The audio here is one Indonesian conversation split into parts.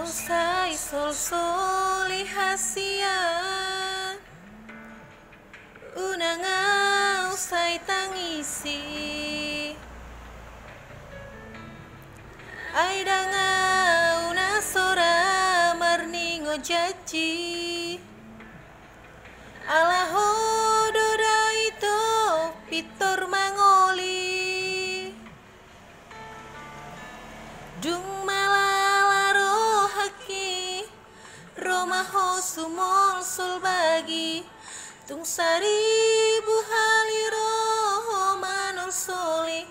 sai sol soli hasia unangau sai tangisi ai dangau nasora marningo jaji alaho doda itu pitor mangoli dung malala haki romaho sumol sul bagi tung saribu haliro manol soli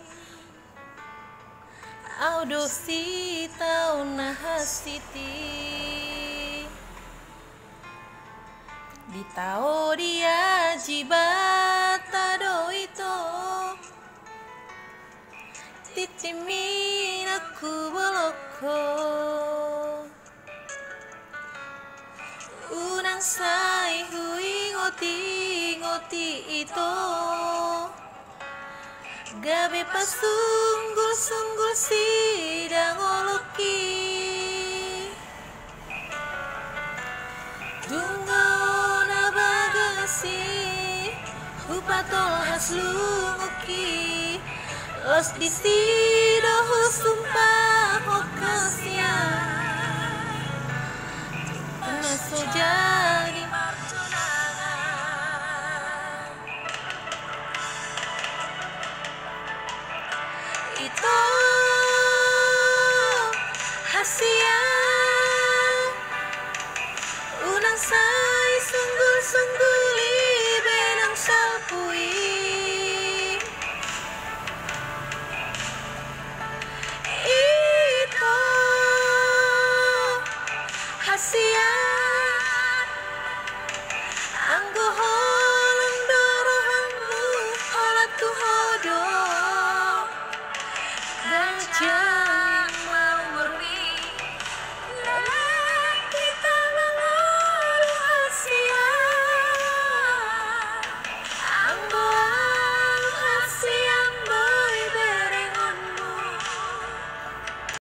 audo sita unahasiti di tao dia jibata do ito titimin aku boloko unang sai hui ngoti ito gabi pasunggul sidang oloki dungo na bagasi upatol haslunguki los disido sumpah hokasia nasoja